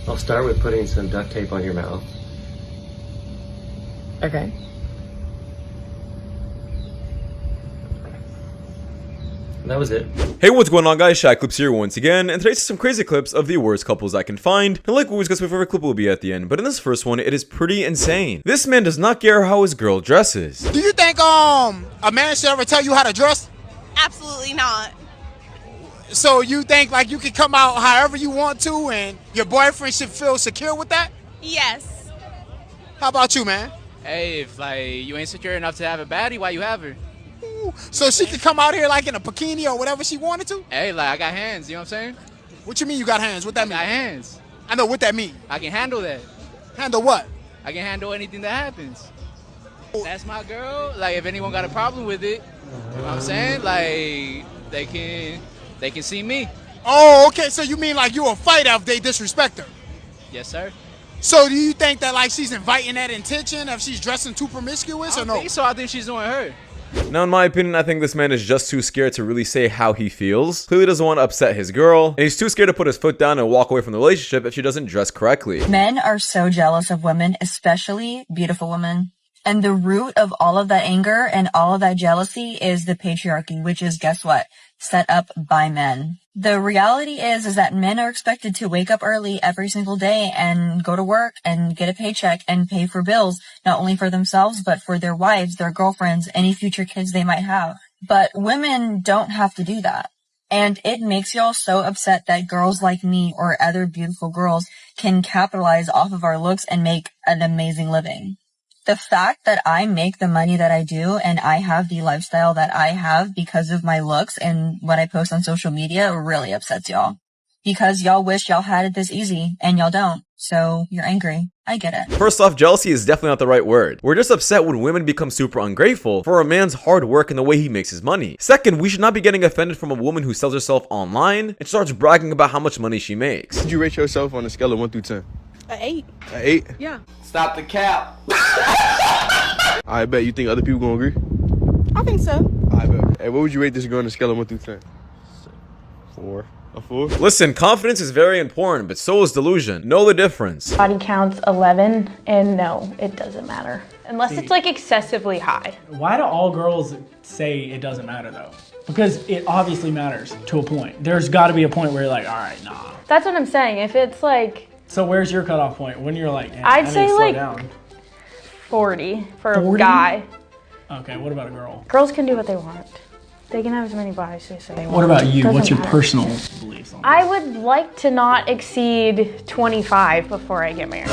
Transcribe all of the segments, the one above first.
I'll start with putting some duct tape on your mouth. Okay. And that was it. Hey, what's going on, guys? Shak-Clips here once again, and today's some crazy clips of the worst couples I can find. And like always, guys, my favorite clip will be at the end, but in this first one, it is pretty insane. This man does not care how his girl dresses. Do you think a man should ever tell you how to dress? Absolutely not. So you think like you can come out however you want to and your boyfriend should feel secure with that? Yes. How about you, man? Hey, if like you ain't secure enough to have a baddie, why you have her? Ooh, so she could come out here like in a bikini or whatever she wanted to? Hey, like I got hands, you know what I'm saying? What you mean you got hands? What that I mean? got hands. I know what that mean. I can handle that. Handle what? I can handle anything that happens. That's my girl. Like if anyone got a problem with it, you know what I'm saying? Like they can see me. Oh, okay. So you mean like you a fighter if they disrespect her? Yes, sir. So do you think that like she's inviting that intention if she's dressing too promiscuous I or don't no? think so. I think she's doing her. Now, in my opinion, I think this man is just too scared to really say how he feels. Clearly doesn't want to upset his girl, and he's too scared to put his foot down and walk away from the relationship if she doesn't dress correctly. Men are so jealous of women, especially beautiful women. And the root of all of that anger and all of that jealousy is the patriarchy, which is, guess what? Set up by men. The reality is that men are expected to wake up early every single day and go to work and get a paycheck and pay for bills, not only for themselves, but for their wives, their girlfriends, any future kids they might have. But women don't have to do that. And it makes y'all so upset that girls like me or other beautiful girls can capitalize off of our looks and make an amazing living. The fact that I make the money that I do and I have the lifestyle that I have because of my looks and what I post on social media really upsets y'all. Because y'all wish y'all had it this easy and y'all don't. So you're angry. I get it. First off, jealousy is definitely not the right word. We're just upset when women become super ungrateful for a man's hard work and the way he makes his money. Second, we should not be getting offended from a woman who sells herself online and starts bragging about how much money she makes. Would you rate yourself on a scale of 1 through 10? An 8. An 8? Yeah. Stop the cap. I bet you think other people gonna agree? I think so. I bet. Hey, what would you rate this girl on a scale of 1 through 10? 4. A 4? Listen, confidence is very important, but so is delusion. Know the difference. Body count's 11, and no, it doesn't matter. Unless it's like excessively high. Why do all girls say it doesn't matter though? Because it obviously matters to a point. There's got to be a point where you're like, all right, nah. That's what I'm saying. If it's like... So where's your cutoff point? When you're like, I'd say like down. 40 for 40? a guy. Okay, what about a girl? Girls can do what they want. They can have as many bodies as they want. What about you? Doesn't What's your matter. personal beliefs on I would like to not exceed 25 before I get married.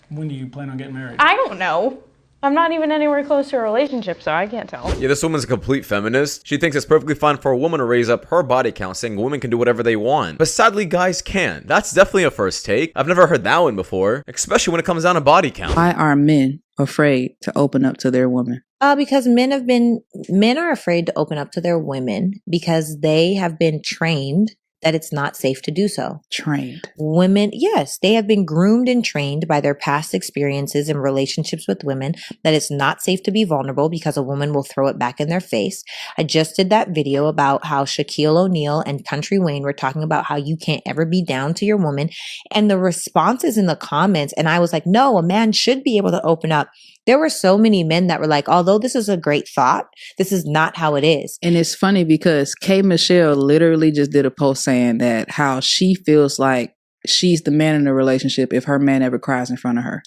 When do you plan on getting married? I don't know. I'm not even anywhere close to a relationship, so I can't tell. Yeah, this woman's a complete feminist. She thinks it's perfectly fine for a woman to raise up her body count, saying women can do whatever they want. But sadly, guys can. That's definitely a first take. I've never heard that one before, especially when it comes down to body count. Why are men afraid to open up to their women? Because men are afraid to open up to their women because they have been trained that it's not safe to do so. Trained. Women, yes, they have been groomed and trained by their past experiences and relationships with women that it's not safe to be vulnerable because a woman will throw it back in their face. I just did that video about how Shaquille O'Neal and Country Wayne were talking about how you can't ever be down to your woman. And the responses in the comments, and I was like, no, a man should be able to open up. There were so many men that were like, although this is a great thought, this is not how it is. And it's funny because K. Michelle literally just did a post saying that how she feels like she's the man in the relationship if her man ever cries in front of her.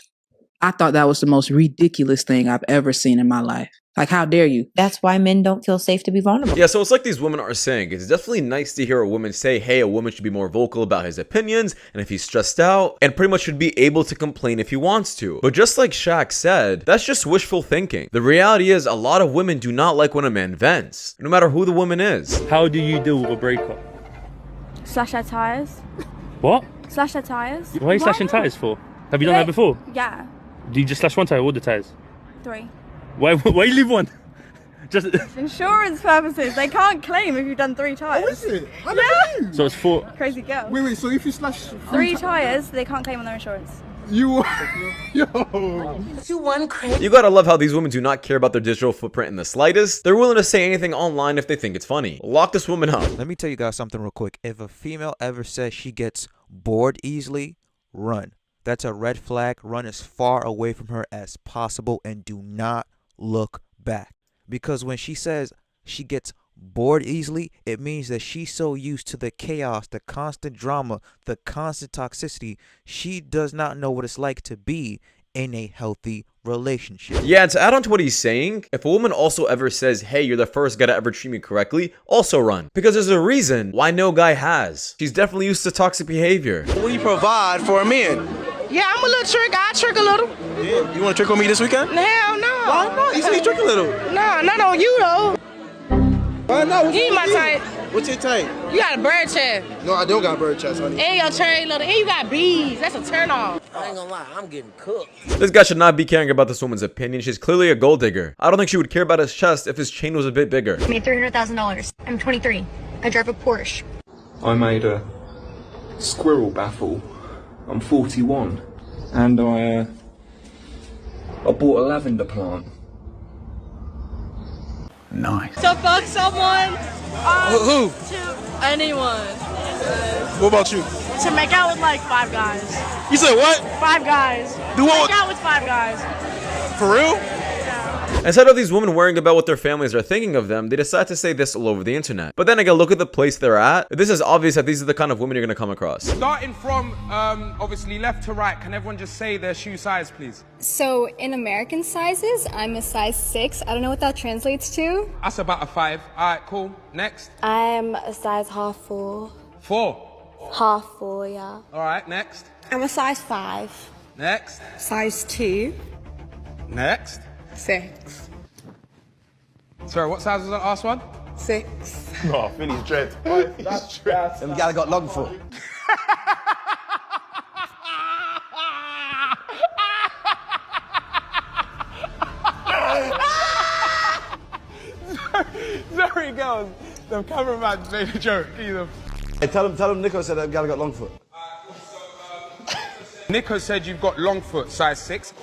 I thought that was the most ridiculous thing I've ever seen in my life. Like, how dare you? That's why men don't feel safe to be vulnerable. Yeah, so it's like these women are saying, it's definitely nice to hear a woman say, hey, a woman should be more vocal about his opinions, and if he's stressed out, and pretty much should be able to complain if he wants to. But just like Shaq said, that's just wishful thinking. The reality is, a lot of women do not like when a man vents, no matter who the woman is. How do you deal with a breakup? Slash their tires. What? Slash their tires. Why are you slashing tires for? Have you done that before? Yeah. Do you just slash one tire or all the tires? 3. Why you leave one? Just insurance purposes. They can't claim if you've done 3 tires. Oh, is it? I Yeah. never knew. So it's 4. Crazy girl. Wait, so if you slash 3 tires, they can't claim on their insurance. You, yo. You gotta love how these women do not care about their digital footprint in the slightest. They're willing to say anything online if they think it's funny. Lock this woman up. Let me tell you guys something real quick. If a female ever says she gets bored easily run. That's a red flag. Run as far away from her as possible and do not look back. Because when she says she gets bored easily, it means that she's so used to the chaos, the constant drama, the constant toxicity, she does not know what it's like to be in a healthy relationship. Yeah, and to add on to what he's saying, if a woman also ever says, hey, you're the first guy to ever treat me correctly, also run. Because there's a reason why no guy has. She's definitely used to toxic behavior. We provide for a man. Yeah, I'm a little trick. I trick a little. Yeah. You want to trick on me this weekend? Hell no. Why not? You said you trick a little. Nah, not on you though. Why not? You ain't my type. What's your type? You got a bird chest. No, I don't got bird chest, honey. And your chain little. And you got bees. That's a turn off. I ain't gonna lie, I'm getting cooked. This guy should not be caring about this woman's opinion. She's clearly a gold digger. I don't think she would care about his chest if his chain was a bit bigger. I made $300,000. I'm 23. I drive a Porsche. I made a squirrel baffle. I'm 41. And I bought a lavender plant. Nice. To fuck someone. Who? To anyone. What about you? To make out with like 5 guys. You said what? 5 guys. Do what? Make out with 5 guys. For real? Instead of these women worrying about what their families are thinking of them, they decide to say this all over the internet. But then again, look at the place they're at. This is obvious that these are the kind of women you're gonna come across. Starting from, obviously left to right, can everyone just say their shoe size, please? So in American sizes, I'm a size 6. I don't know what that translates to. That's about a 5. All right, cool. Next. I'm a size half full. 4. Half full, yeah. All right, next. I'm a size 5. Next. Size 2. Next. 6. Sorry, what size was that last one? 6. No, Philly's dread. That's dread. Them gal got long foot. Sorry, girls. The cameraman made a joke. Either. Hey, tell him Nico said that gal got long foot. Nico said you've got long foot, size 6.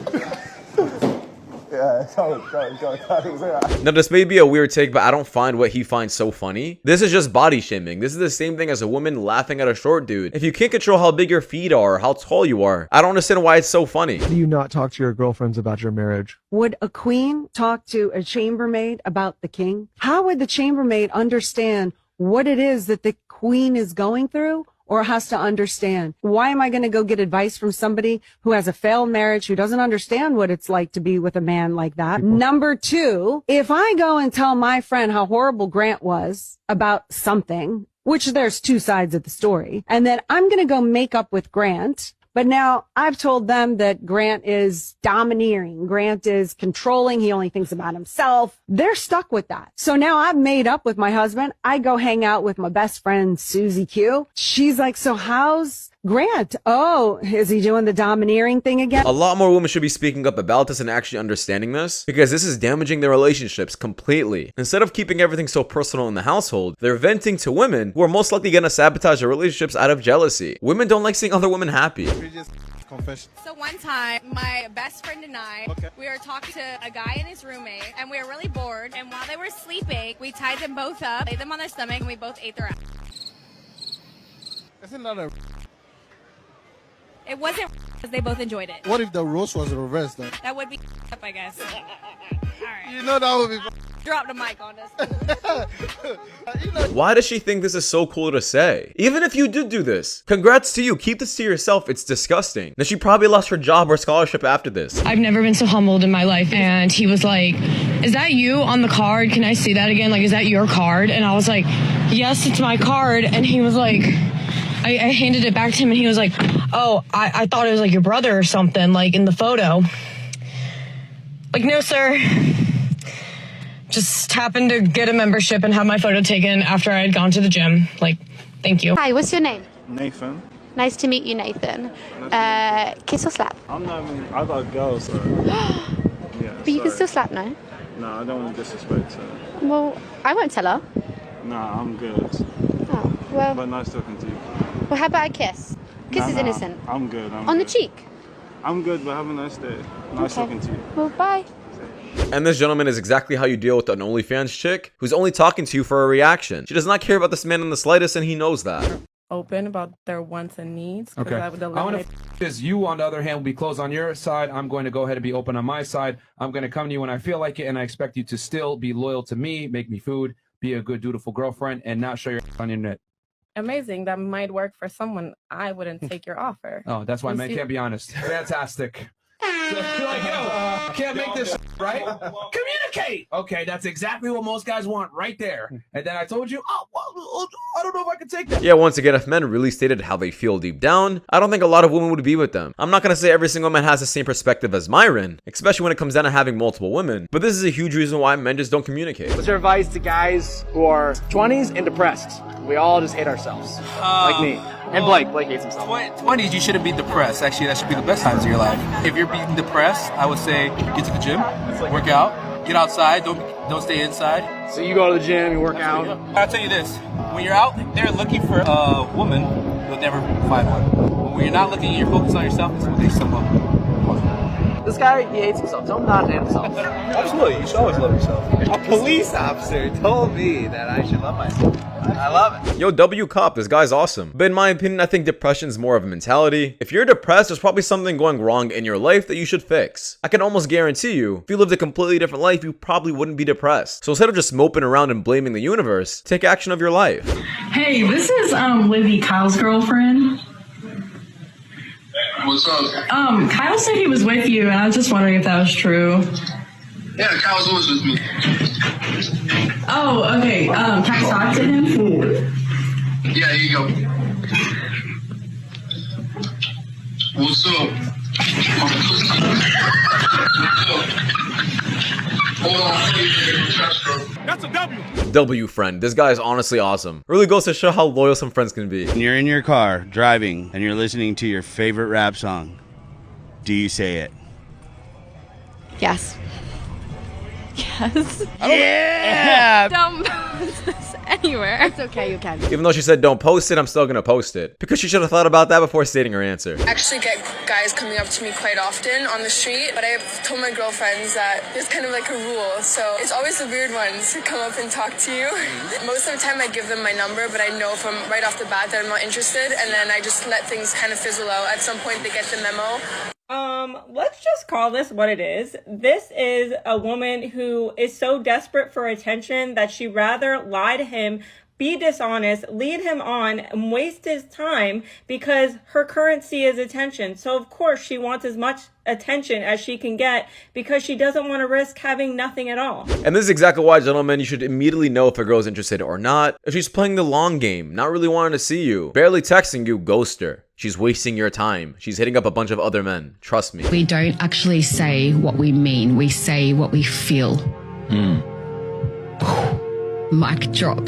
Yeah, tell him say that. Now, this may be a weird take, but I don't find what he finds so funny. This is just body shaming. This is the same thing as a woman laughing at a short dude. If you can't control how big your feet are or how tall you are, I don't understand why it's so funny. Do you not talk to your girlfriends about your marriage? Would a queen talk to a chambermaid about the king? How would the chambermaid understand what it is that the queen is going through or has to understand? Why am I going to go get advice from somebody who has a failed marriage, who doesn't understand what it's like to be with a man like that? Number 2, if I go and tell my friend how horrible Grant was about something, which there's 2 sides of the story, and then I'm going to go make up with Grant. But now I've told them that Grant is domineering. Grant is controlling. He only thinks about himself. They're stuck with that. So now I've made up with my husband. I go hang out with my best friend, Susie Q. She's like, so how's Grant? Oh, is he doing the domineering thing again? A lot more women should be speaking up about this and actually understanding this, because this is damaging their relationships completely. Instead of keeping everything so personal in the household, they're venting to women who are most likely going to sabotage their relationships out of jealousy. Women don't like seeing other women happy. Confession. So one time, my best friend and I, we were talking to a guy and his roommate, and we were really bored. And while they were sleeping, we tied them both up, laid them on their stomach, and we both ate their ass. That's another. It wasn't because they both enjoyed it. What if the roast was reversed then? That would be up, I guess. All right. You know that would be. Drop the mic on us. Why does she think this is so cool to say? Even if you did do this, congrats to you. Keep this to yourself. It's disgusting. Now, she probably lost her job or scholarship after this. I've never been so humbled in my life. And he was like, is that you on the card? Can I see that again? Like, is that your card? And I was like, yes, it's my card. And he was like, I handed it back to him and he was like, oh, I thought it was like your brother or something, like in the photo. Like, no, sir. Just happened to get a membership and have my photo taken after I had gone to the gym. Like, thank you. Hi, what's your name? Nathan. Nice to meet you, Nathan. Kiss or slap? I'm not even, I got a girl, so. Yeah, But you can still slap, no? No, I don't want to disrespect her. Well, I won't tell her. Nah, I'm good. Oh, well. But nice talking to you. Well, how about a kiss? Kiss is innocent. I'm good. On the cheek? I'm good, but have a nice day. Nice talking to you. Well, bye. And this, gentleman, is exactly how you deal with an OnlyFans chick who's only talking to you for a reaction. She does not care about this man in the slightest, and he knows that. open about their wants and needs. Okay. I want to is you, on the other hand, will be closed on your side. I'm going to go ahead and be open on my side. I'm going to come to you when I feel like it, and I expect you to still be loyal to me, make me food, be a good, dutiful girlfriend, and not show your on your net. Amazing. That might work for someone. I wouldn't take your offer. Oh, that's why, man. Can't be honest. Fantastic. Like, yo, can't make this right. Communicate. Okay, that's exactly what most guys want right there. And then I told you, oh, well, I don't know if I can take that. Yeah, once again, if men really stated how they feel deep down, I don't think a lot of women would be with them. I'm not gonna say every single man has the same perspective as Myron, especially when it comes down to having multiple women, but this is a huge reason why men just don't communicate. What's your advice to guys who are 20s and depressed? We all just hate ourselves, like me. And Blake hates himself. 20s, you shouldn't be depressed. Actually, that should be the best times of your life. If you're being depressed, I would say get to the gym, work out, get outside, don't stay inside. So you go to the gym, you work out. I'll tell you this, when you're out there looking for a woman, you'll never find one. But when you're not looking and you're focused on yourself, it's when they someone. This guy, he hates himself. Tell him not to hate himself. Absolutely, you should always love yourself. A police officer told me that I should love myself. I love it. Yo, W Cop, this guy's awesome. But in my opinion, I think depression is more of a mentality. If you're depressed, there's probably something going wrong in your life that you should fix. I can almost guarantee you, if you lived a completely different life, you probably wouldn't be depressed. So instead of just moping around and blaming the universe, take action of your life. Hey, this is Livy, Kyle's girlfriend. What's up? Kyle said he was with you, and I was just wondering if that was true. Yeah, Kyle's always with me. Oh, okay. Can I talk to him? Yeah, here you go. What's up? Hold on. That's a W. W friend, this guy is honestly awesome. Really goes to show how loyal some friends can be. When you're in your car driving and you're listening to your favorite rap song, do you say it? Yes. Yes. Yeah! Don't post this anywhere. It's okay, you can. Even though she said don't post it, I'm still gonna post it. Because she should have thought about that before stating her answer. I actually get guys coming up to me quite often on the street, but I've told my girlfriends that there's kind of like a rule. So it's always the weird ones who come up and talk to you. Most of the time I give them my number, but I know from right off the bat that I'm not interested, and then I just let things kind of fizzle out. At some point they get the memo. Let's just call this what it is. This is a woman who is so desperate for attention that she'd rather lie to him, be dishonest, lead him on, and waste his time because her currency is attention. So of course she wants as much attention as she can get because she doesn't want to risk having nothing at all. And this is exactly why, gentlemen, you should immediately know if a girl is interested or not. If she's playing the long game, not really wanting to see you, barely texting you, ghost her. She's wasting your time. She's hitting up a bunch of other men. Trust me. We don't actually say what we mean. We say what we feel. Mic drop.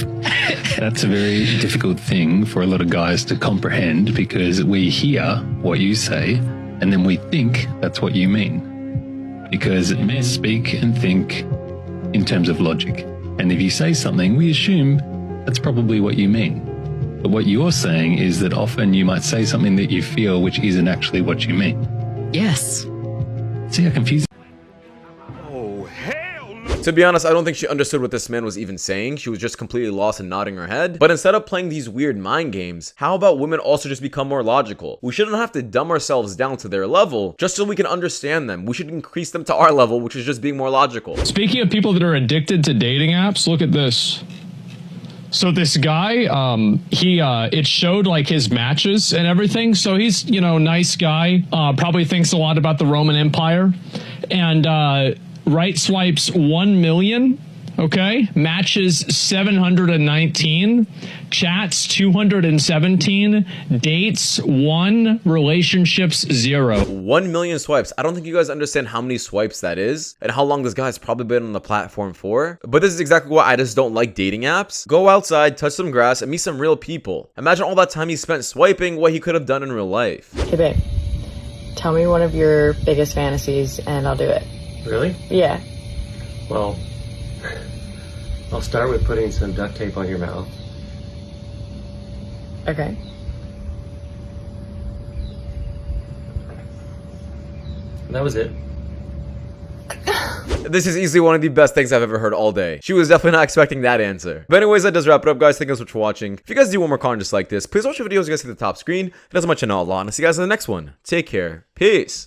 That's a very difficult thing for a lot of guys to comprehend because we hear what you say and then we think that's what you mean. Because men speak and think in terms of logic. And if you say something, we assume that's probably what you mean. But what you're saying is that often you might say something that you feel which isn't actually what you mean. Yes. See how confusing? To be honest, I don't think she understood what this man was even saying. She was just completely lost and nodding her head. But instead of playing these weird mind games, how about women also just become more logical? We shouldn't have to dumb ourselves down to their level just so we can understand them. We should increase them to our level, which is just being more logical. Speaking of people that are addicted to dating apps, look at this. So this guy, it showed like his matches and everything. So he's, nice guy, probably thinks a lot about the Roman Empire, and right swipes 1 million. Okay, matches 719, chats 217, dates 1, relationships 0. 1 million swipes. I don't think you guys understand how many swipes that is and how long this guy's probably been on the platform for. But this is exactly why I just don't like dating apps. Go outside, touch some grass, and meet some real people. Imagine all that time he spent swiping, what he could have done in real life. Hey babe, tell me one of your biggest fantasies and I'll do it. Really? Yeah. Well, I'll start with putting some duct tape on your mouth. Okay. And that was it. This is easily one of the best things I've ever heard all day. She was definitely not expecting that answer. But anyways, that does wrap it up, guys. Thank you so much for watching. If you guys do want more content just like this, please watch the videos you guys see at the top screen. It doesn't much and all. And I'll see you guys in the next one. Take care. Peace.